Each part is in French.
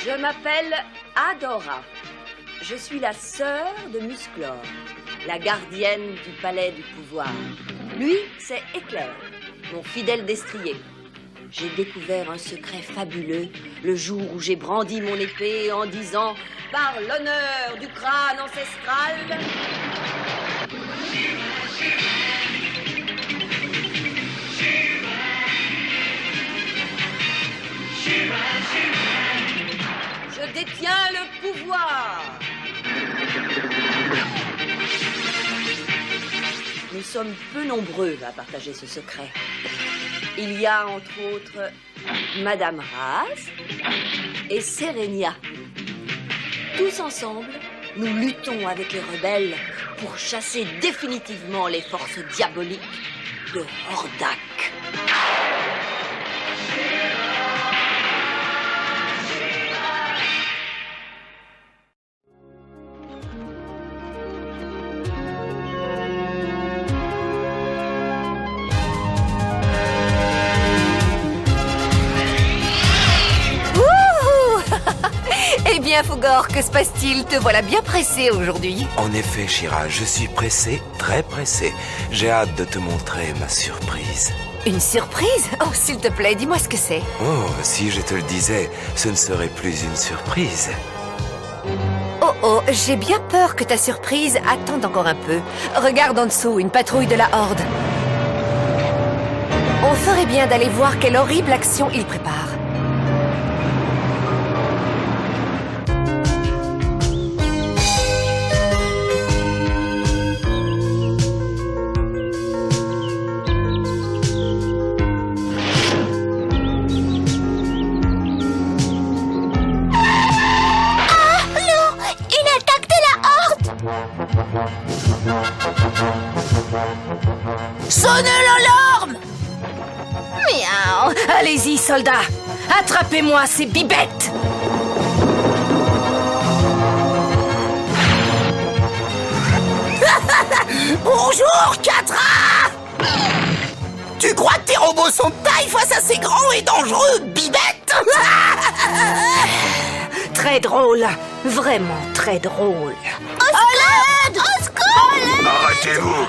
Je m'appelle Adora. Je suis la sœur de Musclor, la gardienne du palais du pouvoir. Lui, c'est Éclair, mon fidèle destrier. J'ai découvert un secret fabuleux le jour où j'ai brandi mon épée en disant « Par l'honneur du crâne ancestral », je détiens le pouvoir. Nous sommes peu nombreux à partager ce secret. Il y a entre autres Madame Raz et Serenia. Tous ensemble, nous luttons avec les rebelles pour chasser définitivement les forces diaboliques de Hordak. Eh bien, Fougor, que se passe-t-il? Te voilà bien pressé aujourd'hui. En effet, Shira, je suis pressé, très pressé. J'ai hâte de te montrer ma surprise. Une surprise? Oh, s'il te plaît, dis-moi ce que c'est. Oh, si je te le disais, ce ne serait plus une surprise. Oh, j'ai bien peur que ta surprise attende encore un peu. Regarde en dessous, une patrouille de la Horde. On ferait bien d'aller voir quelle horrible action ils préparent. Sonnez l'alarme! Miaou! Allez-y, soldats! Attrapez-moi ces bibettes! Bonjour, Catra! Tu crois que tes robots sont de taille face à ces grands et dangereux bibettes? Très drôle, vraiment très drôle. À l'aide! Au secours! Arrêtez-vous!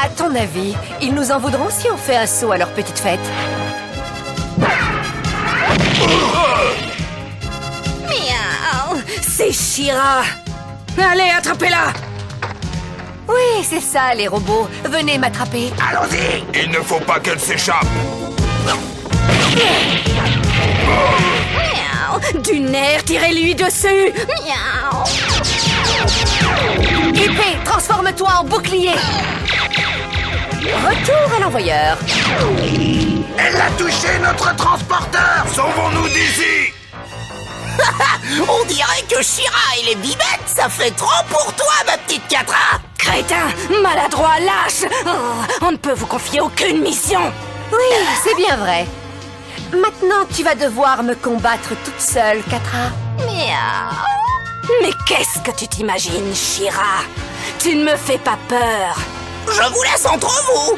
À ton avis, ils nous en voudront si on fait un saut à leur petite fête? Miaou! C'est Shira! Allez, attrapez-la! Oui, c'est ça, les robots. Venez m'attraper. Allons-y! Il ne faut pas qu'elle s'échappe! Miaou! Du nerf, tirez-lui dessus! Miaou! Épée, transforme-toi en bouclier! Retour à l'envoyeur. Elle a touché notre transporteur! Sauvons-nous d'ici! On dirait que Shira et les bibettes, ça fait trop pour toi, ma petite Catra! Crétin, maladroit, lâche! Oh, on ne peut vous confier aucune mission! Oui, c'est bien vrai. Maintenant, tu vas devoir me combattre toute seule, Catra. Miaou! Mais qu'est-ce que tu t'imagines, Shira? Tu ne me fais pas peur. Je vous laisse entre vous!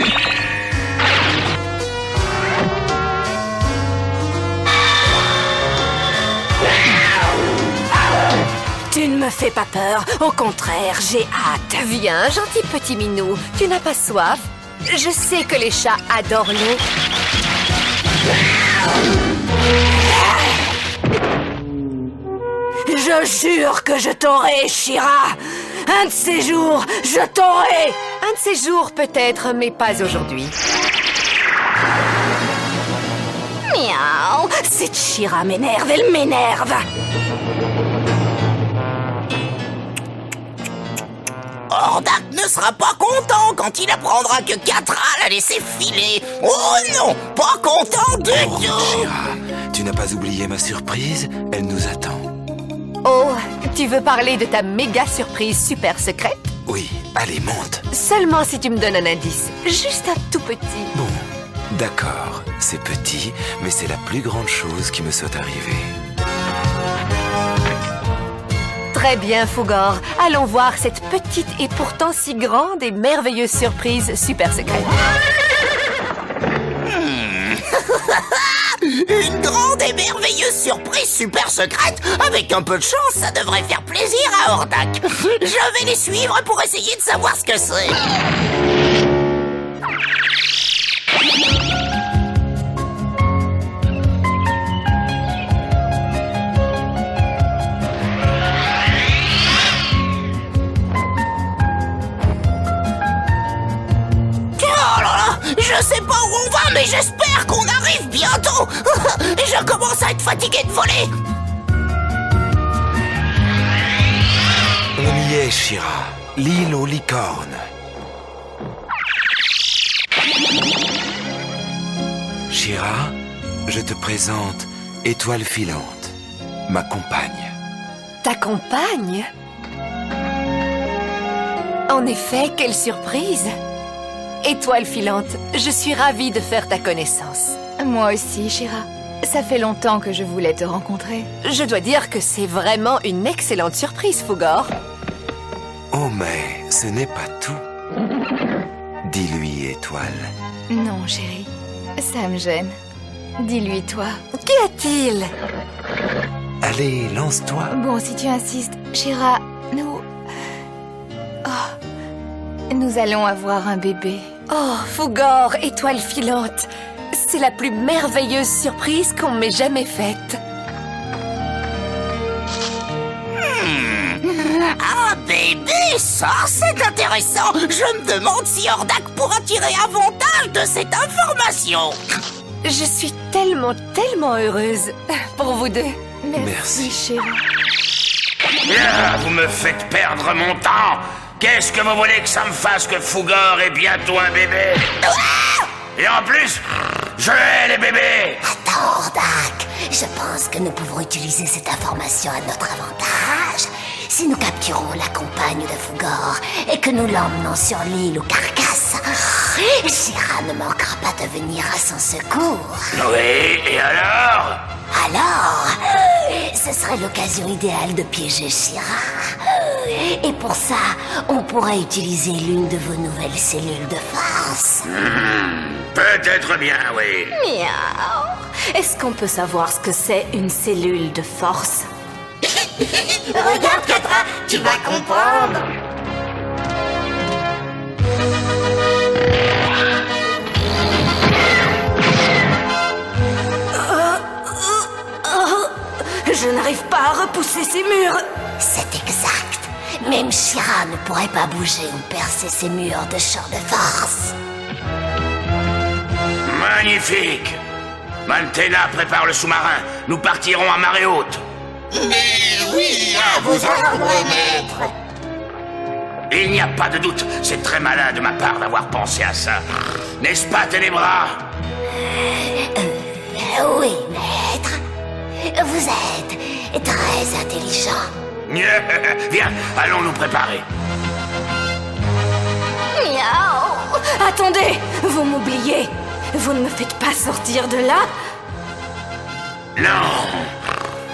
Tu ne me fais pas peur. Au contraire, j'ai hâte. Viens, gentil petit minou. Tu n'as pas soif? Je sais que les chats adorent l'eau. Je jure que je t'aurai, Shira. Un de ces jours, je t'aurai. Un de ces jours, peut-être, mais pas aujourd'hui. Miaou. Cette Shira m'énerve, elle m'énerve. Hordak ne sera pas content quand il apprendra que Catra l'a laissé filer. Oh non, pas content du tout. Shira, tu n'as pas oublié ma surprise? Elle nous attend. Oh, tu veux parler de ta méga surprise super secrète? Oui, allez, monte. Seulement si tu me donnes un indice. Juste un tout petit. Bon, d'accord, c'est petit, mais c'est la plus grande chose qui me soit arrivée. Très bien, Fougor. Allons voir cette petite et pourtant si grande et merveilleuse surprise super secrète. Une grande et merveilleuse surprise super secrète. Avec un peu de chance, ça devrait faire plaisir à Hordak. Je vais les suivre pour essayer de savoir ce que c'est. Je sais pas où on va, mais j'espère qu'on arrive bientôt. Je commence à être fatigué de voler. On y est, Shira. L'île aux licornes. Shira, je te présente Étoile filante, ma compagne. Ta compagne? En effet, quelle surprise! Étoile filante, je suis ravie de faire ta connaissance. Moi aussi, Shira. Ça fait longtemps que je voulais te rencontrer. Je dois dire que c'est vraiment une excellente surprise, Fugor. Oh, mais ce n'est pas tout. Dis-lui, Étoile. Non, chérie. Ça me gêne. Dis-lui, toi. Qu'y a-t-il? Allez, lance-toi. Bon, si tu insistes, Shira, nous... Nous allons avoir un bébé. Oh, Fugor, étoile filante. C'est la plus merveilleuse surprise qu'on m'ait jamais faite. Ah, bébé, ça, c'est intéressant. Je me demande si Hordak pourra tirer avantage de cette information. Je suis tellement heureuse pour vous deux. Merci. Shira. Là, vous me faites perdre mon temps. Qu'est-ce que vous voulez que ça me fasse que Fugor ait bientôt un bébé? Et en plus, je hais les bébés. Attends, Hordak, je pense que nous pouvons utiliser cette information à notre avantage. Si nous capturons la compagne de Fugor et que nous l'emmenons sur l'île aux carcasses, Shira ne manquera pas de venir à son secours. Oui, et alors? Alors, ce serait l'occasion idéale de piéger Shira. Et pour ça, on pourrait utiliser l'une de vos nouvelles cellules de force. Peut-être bien, oui. Miaou. Est-ce qu'on peut savoir ce que c'est une cellule de force? Regarde, Catra, tu vas comprendre. Je n'arrive pas à repousser ces murs. C'est exact. Même Shira ne pourrait pas bouger ou percer ces murs de champ de force. Magnifique. Mantena prépare le sous-marin. Nous partirons à marée haute. Mais oui, à vos ordres, maître. Il n'y a pas de doute, c'est très malin de ma part d'avoir pensé à ça. N'est-ce pas, Ténébra? Oui, maître. Vous êtes très intelligent. Viens, allons nous préparer. Miaou. Attendez, vous m'oubliez. Vous ne me faites pas sortir de là? Non.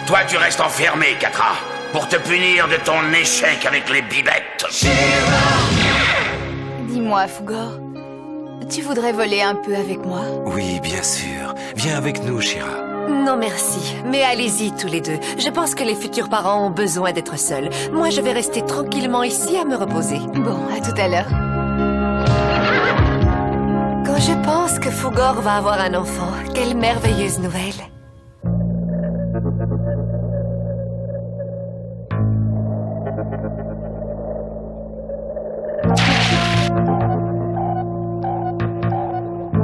Toi, tu restes enfermé, Catra, pour te punir de ton échec avec les bibettes. Dis-moi, Fugor, tu voudrais voler un peu avec moi? Oui, bien sûr. Viens avec nous, Shira. Non, merci. Mais allez-y tous les deux. Je pense que les futurs parents ont besoin d'être seuls. Moi, je vais rester tranquillement ici à me reposer. Bon, à tout à l'heure. Quand je pense que Fugor va avoir un enfant, quelle merveilleuse nouvelle.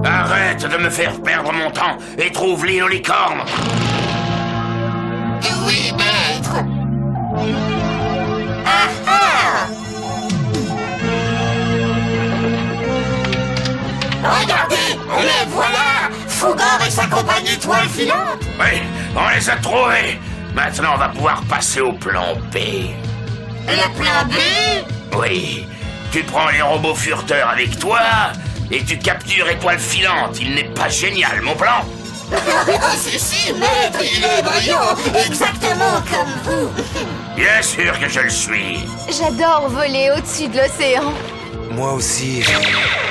Arrête de me faire perdre mon temps et trouve l'île aux licornes. Oui, maître. Ah ah! Regardez, les voilà! Fugor et sa compagne étoile filante! Oui, on les a trouvés. Maintenant, on va pouvoir passer au plan B. Le plan B? Oui, tu prends les robots furteurs avec toi et tu captures Étoile filante. Il n'est pas génial, mon plan? Si, maître, il est brillant, exactement comme vous. Bien sûr que je le suis. J'adore voler au-dessus de l'océan. Moi aussi.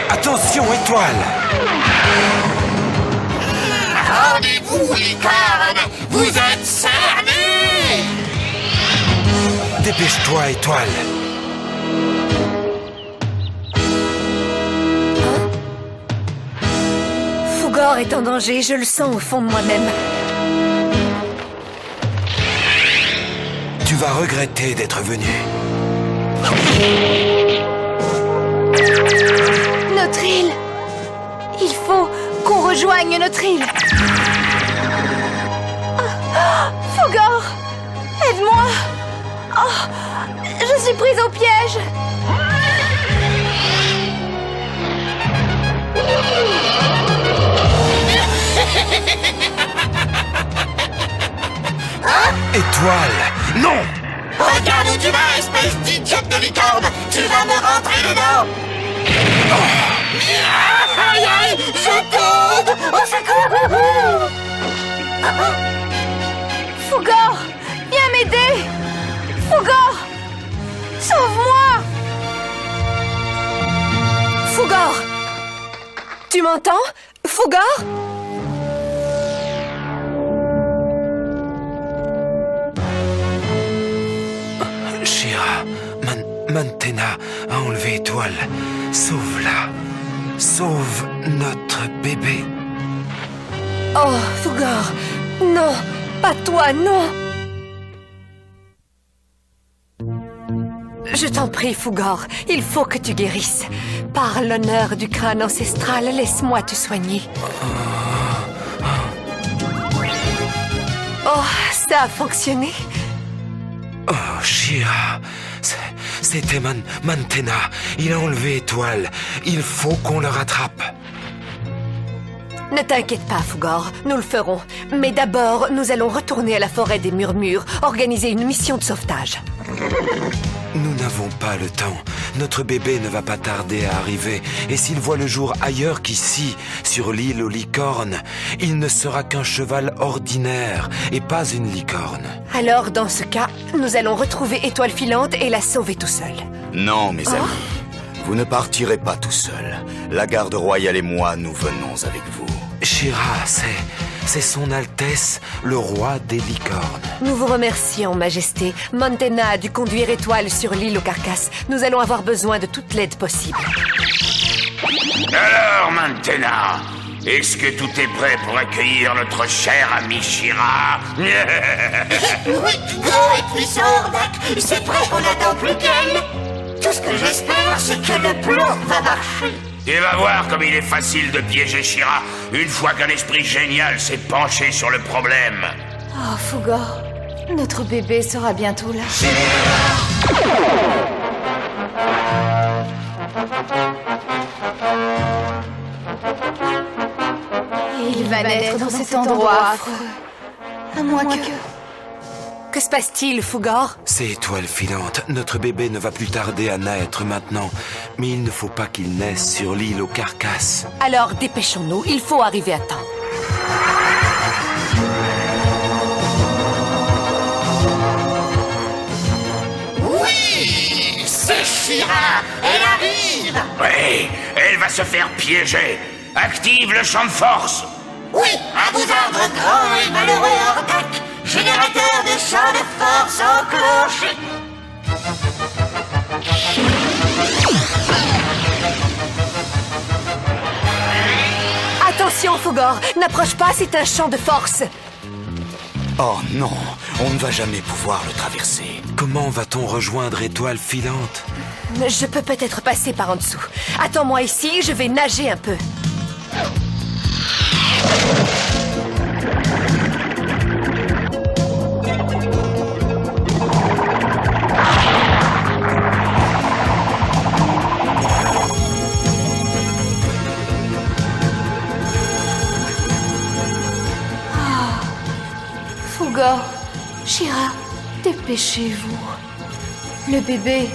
Attention, Étoile! Rendez-vous, licorne! Vous êtes cernés! Dépêche-toi, Étoile. Fougor est en danger, je le sens au fond de moi-même. Tu vas regretter d'être venu. Notre île! Il faut qu'on rejoigne notre île! Fougor! Aide-moi! Oh, je suis prise au piège! Étoile! Non! Regarde où tu vas, espèce d'idiote de licorne! Tu vas me rentrer dedans! Aïe aïe! Je tombe! Au secours! Fougor! Viens m'aider! Fougor! Sauve-moi! Fougor! Tu m'entends? Fougor? Shira, Mantena a enlevé Étoile. Sauve-la. Sauve notre bébé. Oh, Fougor! Non! Pas toi, non! Je t'en prie, Fougor, il faut que tu guérisses. Par l'honneur du crâne ancestral, laisse-moi te soigner. Oh, ça a fonctionné. Oh, Shira, c'était Mantena. Il a enlevé Étoile. Il faut qu'on le rattrape. Ne t'inquiète pas, Fougor, nous le ferons. Mais d'abord, nous allons retourner à la forêt des Murmures, organiser une mission de sauvetage. Nous n'avons pas le temps. Notre bébé ne va pas tarder à arriver. Et s'il voit le jour ailleurs qu'ici, sur l'île aux licornes, il ne sera qu'un cheval ordinaire et pas une licorne. Alors, dans ce cas, nous allons retrouver Étoile Filante et la sauver tout seul. Non, mes amis. Vous ne partirez pas tout seul. La garde royale et moi, nous venons avec vous. Shira, c'est son Altesse, le roi des licornes. Nous vous remercions, Majesté. Mantena a dû conduire Étoile sur l'île aux carcasses. Nous allons avoir besoin de toute l'aide possible. Alors, Mantena, est-ce que tout est prêt pour accueillir notre cher ami Shira? Oui, grand et puissant Hordak, c'est prêt, on n'attend plus qu'elle. Tout ce que j'espère, c'est que le plan va marcher. Tu vas voir comme il est facile de piéger Shira une fois qu'un esprit génial s'est penché sur le problème. Oh, Fougor, notre bébé sera bientôt là. Et il va naître dans cet endroit affreux. À moins que... Que se passe-t-il, Fougor? C'est Étoile Filante. Notre bébé ne va plus tarder à naître maintenant. Mais il ne faut pas qu'il naisse sur l'île aux carcasses. Alors, dépêchons-nous, il faut arriver à temps. Oui, c'est Shira, elle arrive. Oui, elle va se faire piéger. Active le champ de force. Oui, à vous ordre, grand et malheureux Hordak. Générateur de champ de force enclenché. Attention, Fougor, n'approche pas, c'est un champ de force. Oh non, on ne va jamais pouvoir le traverser. Comment va-t-on rejoindre Étoile Filante? Je peux peut-être passer par en dessous. Attends-moi ici, je vais nager un peu. Fougor, Shira, dépêchez-vous. Le bébé,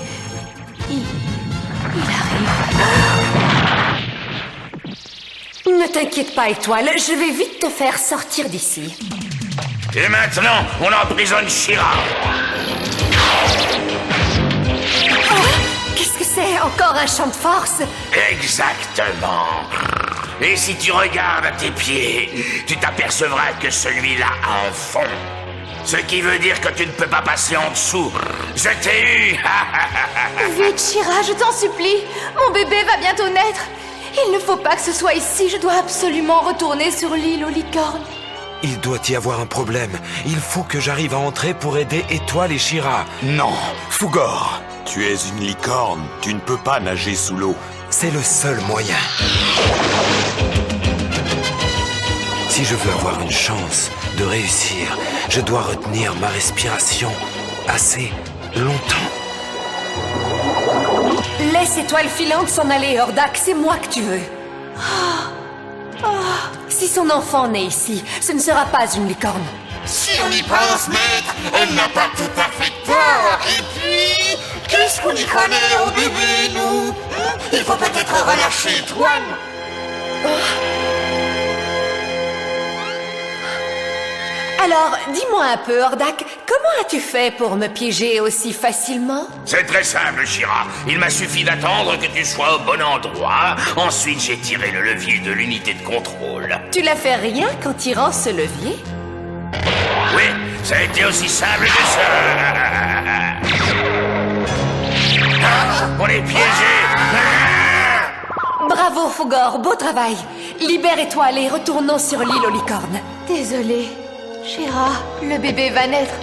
il arrive. Ne t'inquiète pas, Étoile, je vais vite te faire sortir d'ici. Et maintenant, on emprisonne Shira. Oh, qu'est-ce que c'est? Encore un champ de force? Exactement. Et si tu regardes à tes pieds, tu t'apercevras que celui-là a un fond. Ce qui veut dire que tu ne peux pas passer en dessous. Je t'ai eu. Vite, Shira, je t'en supplie. Mon bébé va bientôt naître. Il ne faut pas que ce soit ici. Je dois absolument retourner sur l'île aux licornes. Il doit y avoir un problème. Il faut que j'arrive à entrer pour aider Étoile et Shira. Non, Fougor. Tu es une licorne, tu ne peux pas nager sous l'eau. C'est le seul moyen. Si je veux avoir une chance de réussir, je dois retenir ma respiration assez longtemps. Laisse Étoile filante s'en aller, Hordak, c'est moi que tu veux. Si son enfant naît ici, ce ne sera pas une licorne. Si on y pense, maître, elle n'a pas tout à fait tort. Et puis, qu'est-ce qu'on y connaît au bébé, nous? Il faut peut-être relâcher Étoile. Alors, dis-moi un peu, Hordak, comment as-tu fait pour me piéger aussi facilement? C'est très simple, Shira. Il m'a suffi d'attendre que tu sois au bon endroit. Ensuite, j'ai tiré le levier de l'unité de contrôle. Tu l'as fait rien qu'en tirant ce levier? Oui, ça a été aussi simple que ça. On est piégés. Bravo, Fougor, beau travail. Libère Étoile et retournons sur l'île aux licornes. Désolée. Shira, le bébé va naître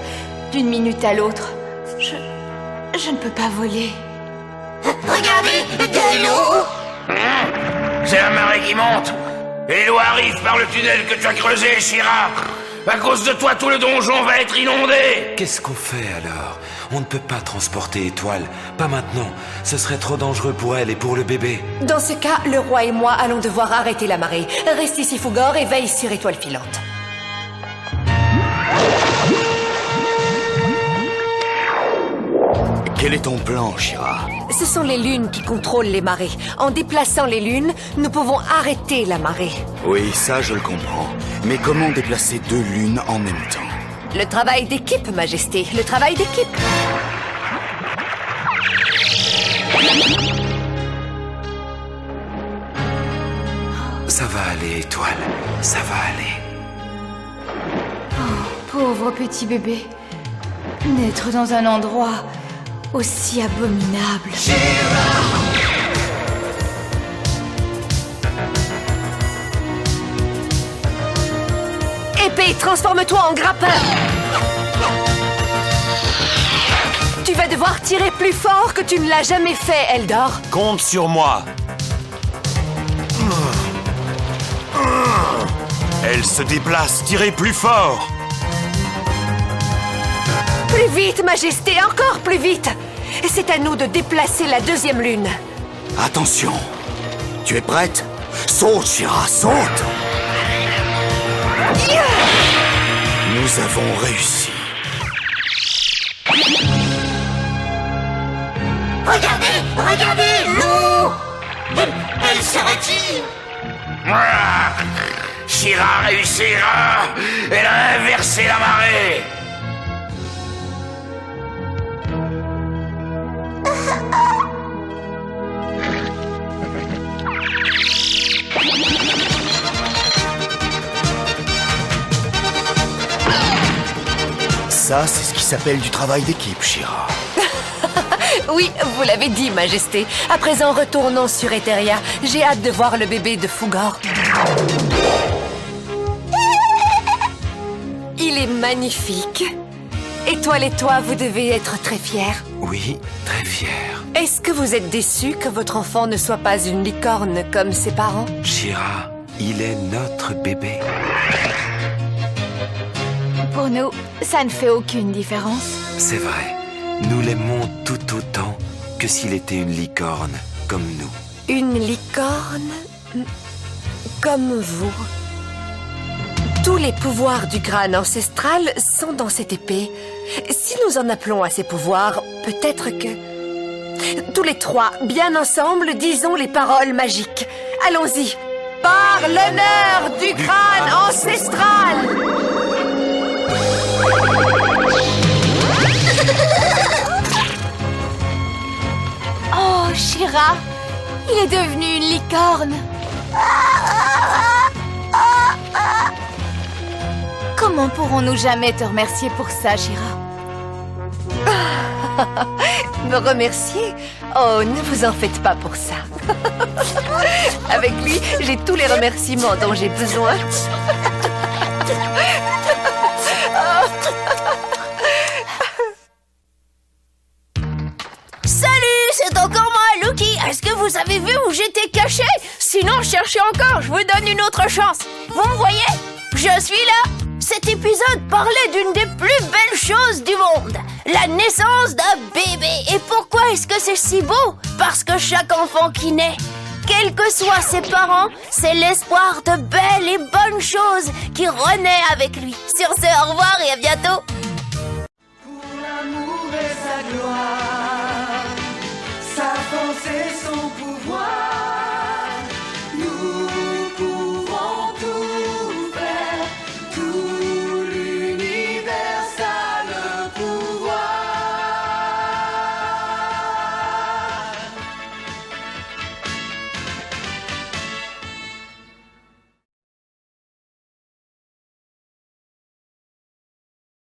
d'une minute à l'autre. Je ne peux pas voler. Regardez, de l'eau. C'est la marée qui monte. Et l'eau arrive par le tunnel que tu as creusé, Shira. À cause de toi, tout le donjon va être inondé. Qu'est-ce qu'on fait alors? On ne peut pas transporter Étoile. Pas maintenant. Ce serait trop dangereux pour elle et pour le bébé. Dans ce cas, le roi et moi allons devoir arrêter la marée. Reste ici, Fougor, et veille sur Étoile filante. Quel est ton plan, Shira? Ce sont les lunes qui contrôlent les marées. En déplaçant les lunes, nous pouvons arrêter la marée. Oui, ça je le comprends. Mais comment déplacer deux lunes en même temps? Le travail d'équipe, Majesté. Le travail d'équipe. Ça va aller, Étoile. Ça va aller. Pauvre petit bébé. Naître dans un endroit aussi abominable. Épée, transforme-toi en grappin. Tu vas devoir tirer plus fort que tu ne l'as jamais fait, Eldor. Compte sur moi. Elle se déplace, tirez plus fort. Plus vite, Majesté, encore plus vite. C'est à nous de déplacer la deuxième lune. Attention. Tu es prête? Saute, Shira, saute! Nous avons réussi. Regardez, l'eau. Elle se retire. Shira réussira. Elle a inversé la marée. Ça, c'est ce qui s'appelle du travail d'équipe, Shira. Oui, vous l'avez dit, Majesté. À présent, retournons sur Eteria. J'ai hâte de voir le bébé de Fougor. Il est magnifique. Étoile et toi, vous devez être très fiers. Oui, très fier. Est-ce que vous êtes déçus que votre enfant ne soit pas une licorne comme ses parents? Shira, il est notre bébé. Pour nous, ça ne fait aucune différence. C'est vrai. Nous l'aimons tout autant que s'il était une licorne, comme nous. Une licorne comme vous. Tous les pouvoirs du crâne ancestral sont dans cette épée. Si nous en appelons à ces pouvoirs, peut-être que... Tous les trois, bien ensemble, disons les paroles magiques. Allons-y. Par l'honneur du crâne ancestral! Oh, Shira, il est devenu une licorne. Comment pourrons-nous jamais te remercier pour ça, Shira? Me remercier? Oh, ne vous en faites pas pour ça. Avec lui, j'ai tous les remerciements dont j'ai besoin. Salut, c'est encore moi, Lucky. Est-ce que vous avez vu où j'étais caché? Sinon, cherchez encore, je vous donne une autre chance. Vous me voyez? Je suis là. Cet épisode parlait d'une des plus belles choses du monde, la naissance d'un bébé. Et pourquoi est-ce que c'est si beau? Parce que chaque enfant qui naît, quels que soient ses parents, c'est l'espoir de belles et bonnes choses qui renaît avec lui. Sur ce, au revoir et à bientôt. Pour l'amour et sa gloire, sa force et son pouvoir.